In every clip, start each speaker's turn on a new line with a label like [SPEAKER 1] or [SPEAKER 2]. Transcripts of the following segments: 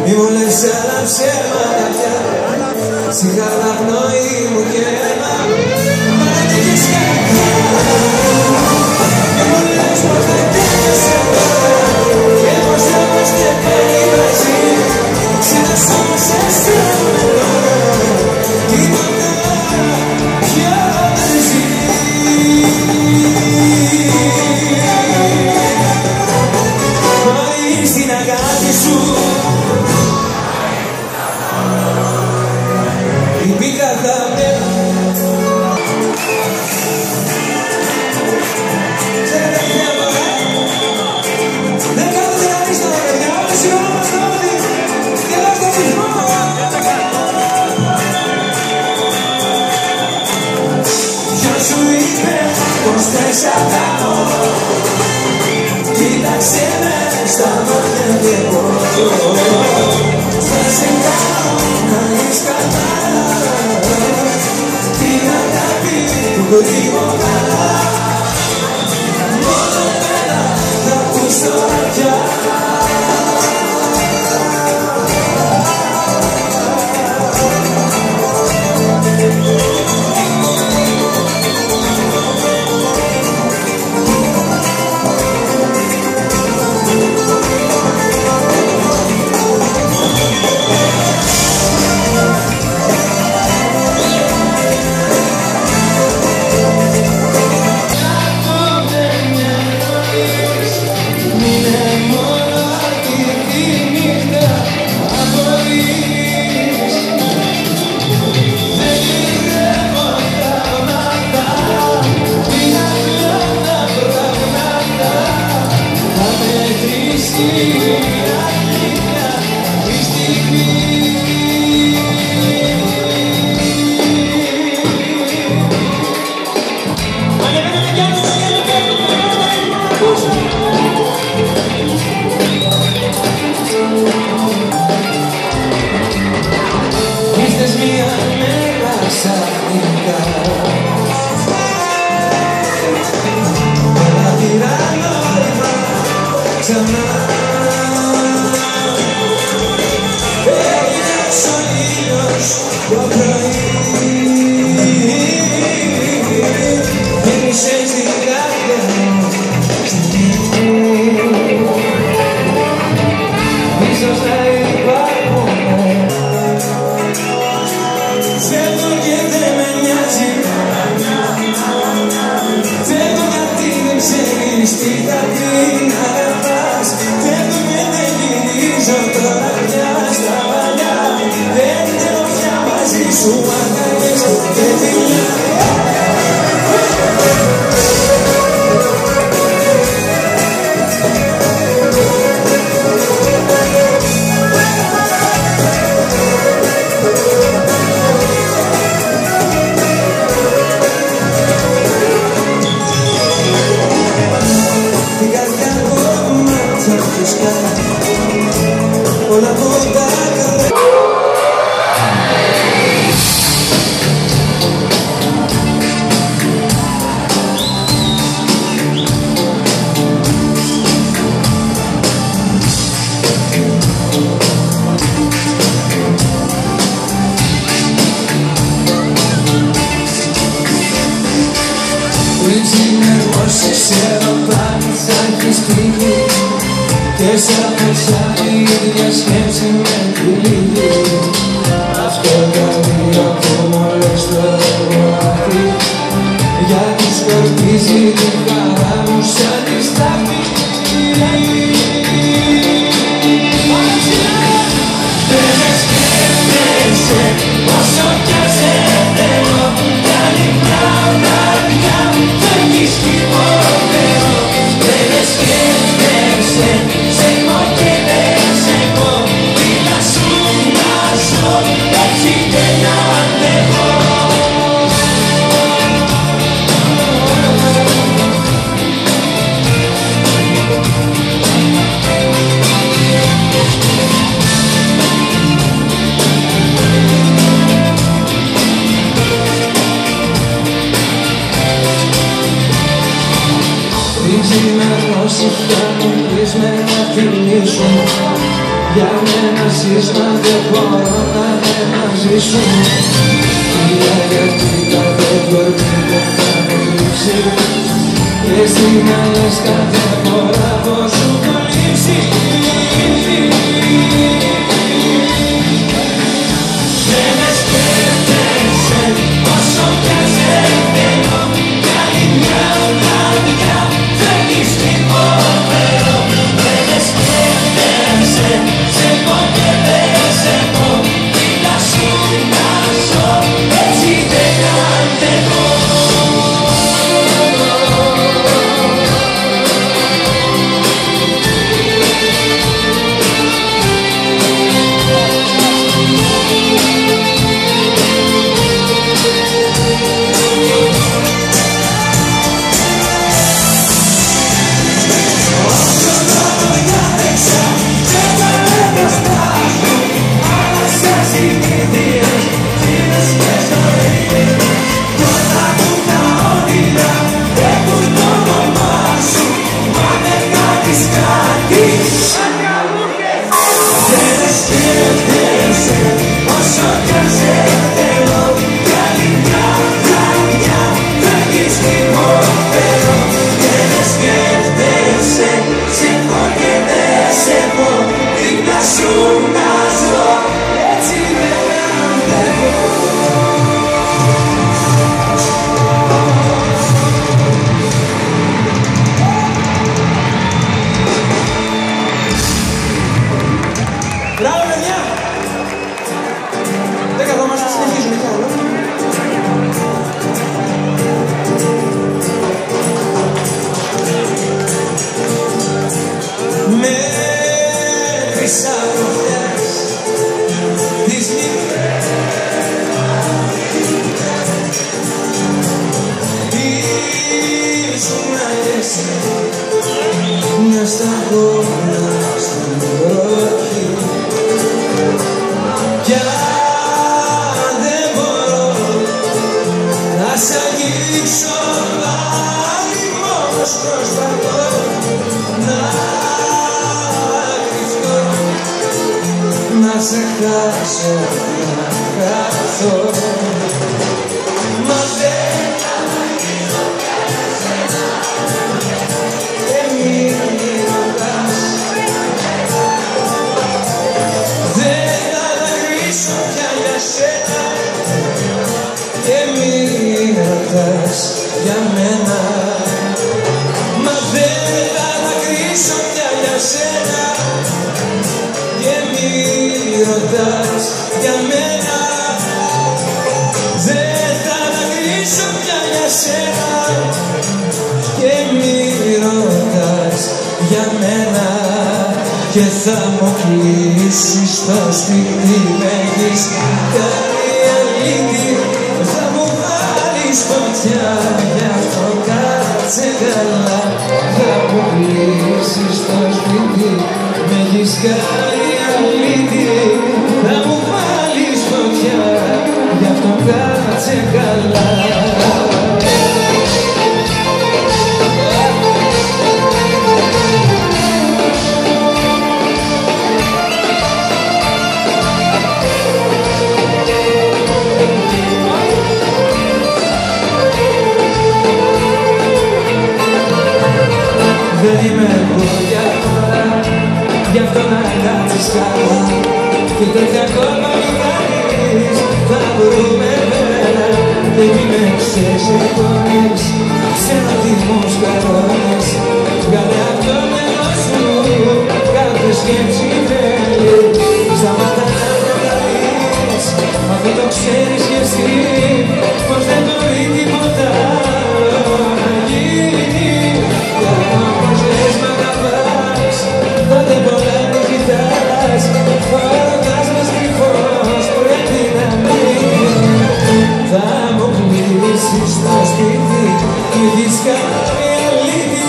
[SPEAKER 1] Μη μου λες άλλα ψέματα πια, σιγά τα πνοή μου γέμα, μα δεν έχεις καρδιά. Μη μου λες πως δεν τέλειωσε τώρα και πως δεν είμαστε πάλι μαζί. Ξέχασα να σε αισθάνομαι τώρα, τίποτα πια δεν ζει. Χωρίς την αγάπη σου υπήρχα χαμένα. Ξέρετε τι θέλω, δεν κάνω δηλαδή στο παιδιά, όλες οι όνομες νόμοι και λες το ρυθμό. Ποιος σου είπε πως δεν σ' αγαπώ, κοίταξε με στα μάτια και εγώ θα σε κάνω να έχεις καλά την αγάπη του γρήγορα. Μόνο εμένα θα ακούς τώρα πια. Ήρθες μια μέρα ξαφνικά, ένα τυράννο ξανά. Έγινες ο ήλιος το πρωί, γέμισες την καρδιά μου ίσως να υπάρχουμε. Φεύγω και δεν με νοιάζει, φεύγω γιατί δεν ξέρεις τι θα πει να αγαπάς. Πριν ξημερώσεις ξέρω πάλι θα έχεις τύχει και σαν φωτιά η ίδια σκέψη με τυλίγει. Αυτό το δύο που μου λες το εγωάκι γιατί σκορπίζει τη χαρά μου σαν τη στάχτη. Δεν με σκέφτεσαι όσο κι αν σε θέλω κι άλλη μια βραδιά φεύγεις χειμώτερο. Δεν με σκέφτεσαι, σε έχω και δεν σε έχω δίπλα σου να ζω έτσι δεν αντέχω. Ξημερώσει θα μου πεις με να θυμίσου για μένα ζεις μα δεν μπορώ να με μαζί σου. Φίλα γιατί κάθε γιορτή που κάνω λήψη και στην άλλες κάθε φορά πως σου το λείψει. Δεν με σκέφτεσαι όσο κι αν σε θέλω κι άλλη μια βραδιά φεύγεις χειμώτερο. Δεν με σκέφτεσαι, σε έχω και δεν σε έχω δίπλα σου να ζω έτσι δεν αντέχω. Μια σταγόνα στην βροχή κι αν δεν μπορώ να σ' αγγίξω πάλι μόνος προσπαθώ να κρυφτώ, να σε χάσω, να χαθώ. Μα δεν θα αγγίξω πια εσένα και μη ρωτάς. Δεν θα δακρύσω πια για σένα και μη ρωτάς για μένα. Μα δεν θα δακρύσω πια για σένα και μη ρωτάς για μένα. Δεν θα δακρύσω πια για σένα και μη ρωτάς για μένα. Και θα μου κλείσεις στο σπίτι με έχεις κάνει αλήθεια. Θα μου βάλεις φωτιά γι' αυτό κάτσε καλά. Θα μου κλείσεις στο σπίτι με έχεις κάνει αλήθεια. Θα μου βάλεις φωτιά γι' αυτό κάτσε καλά. είμαι εγώ για τώρα, γι' αυτό να κάτσεις καλά. Και τέτοια κόλπα μη κάνεις, θα βρούμε πέρα. Δεν είμαι ξέρεις εικόνες, ξενοδημούς καρόνες. Βγάλε απ' το μυαλό σου, κάθε σκέψη θέλει. Σταμάτα να προκαλείς, αφού το ξέρεις κι εσύ, πως δεν μπορεί τίποτα άλλο να γίνει. Κι όμως λες μ' αγαπάς, τότε πολλά μη κοιτάς. Ο έρωτας μας κρυφός πρέπει να μείνει. Θα μου κλείσεις το σπίτι, μη δεις καμία αλήθεια.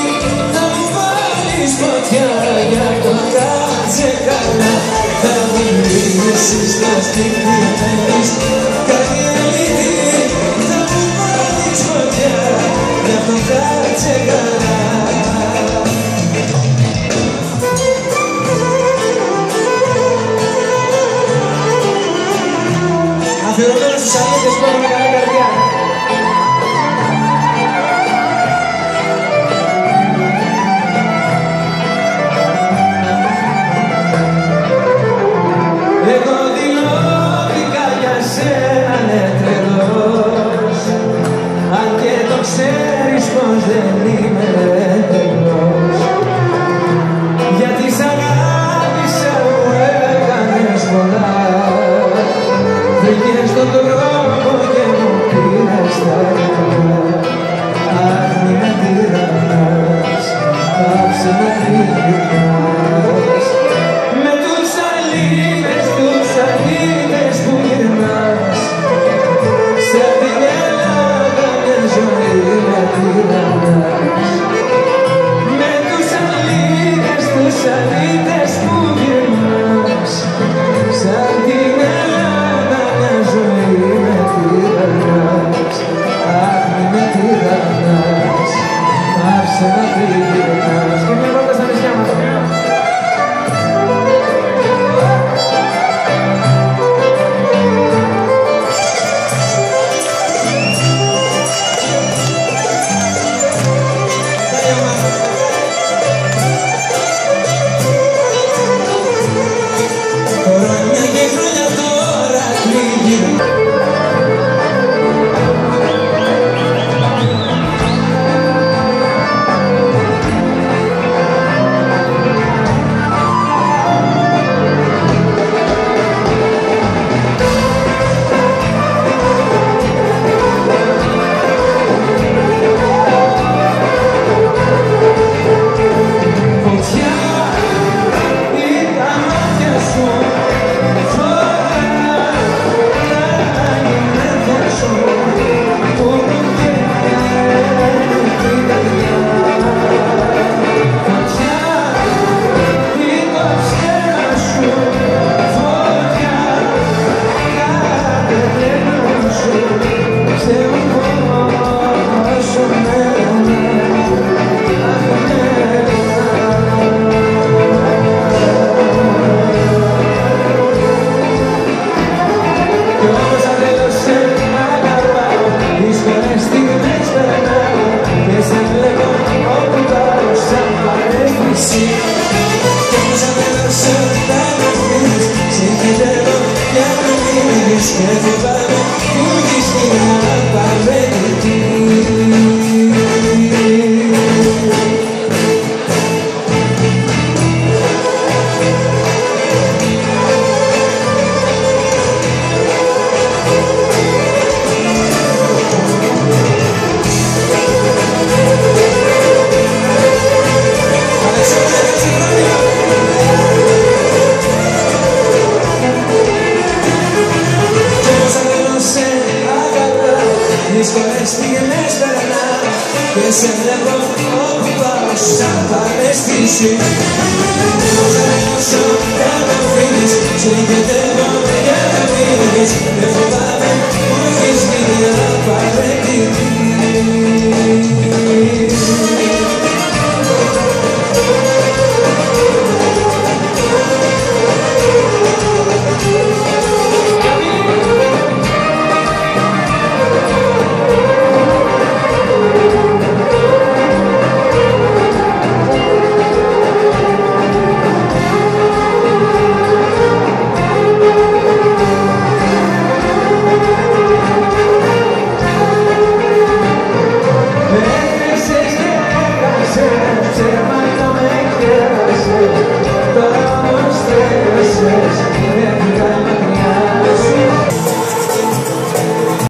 [SPEAKER 1] Θα μου βάλεις φωτιά, γι' αυτό κάτσε καλά. Θα μου κλείσεις το σπίτι, μη δεις καμία αλήθεια. Θα μου βάλεις φωτιά, γι' αυτό κάτσε καλά. Αφιερωμένο στους αλήτες που έχουν καλή καρδιά. Εγώ δηλώθηκα για σένα τρελός, αν και το ξέρεις πως δεν είμαι τρελός. Γιατί σ' αγάπησα μου έκανες πολλά, βρήκες τον τρόπο και μου πήρες τα καλά. Αχ, μη με τυραννάς, πάψε να γυρνάς. Με τους αλήτες που γυρνάς, σε την Ελλάδα μια ζωή με τυραννάς. Με τους αλήτες που γυρνάς, σαν την Ελλάδα μια ζωή με τυραννάς. Αχ, μη με τυραννάς, πάψε να γυρνάς. Και μια βόλτα στα νησιά μας. Χρόνια και χρόνια τώρα κλείνει. Φωτιά είναι τα μάτια σου, φωτιά είναι τα σου, που μου καίει την καρδιά. Φωτιά είναι το ψέμα σου, φωτιά κάθε βλέμμα σου, σε πόσο μένα. Κι όμως αν θέλω σε αγαπάω, δύσκολες στιγμές περνάω και σε βλέπω όπου πάω σαν παρέστηση. Κι όμως αν θέλω σε αγαπήσεις, συγχυδεύω για να μείνεις και φοβάμαι που έχεις μια απαραίτητη. Δύσκολες στιγμές περνάω και σε βλέπω όπου πάω σαν παρέστηση. Πώς θα νιώσω και αν με αφήνεις, συγκεντεύω για να μείνεις. Δεν φοβάμαι που έχεις μια απαραίτητη. είμαστε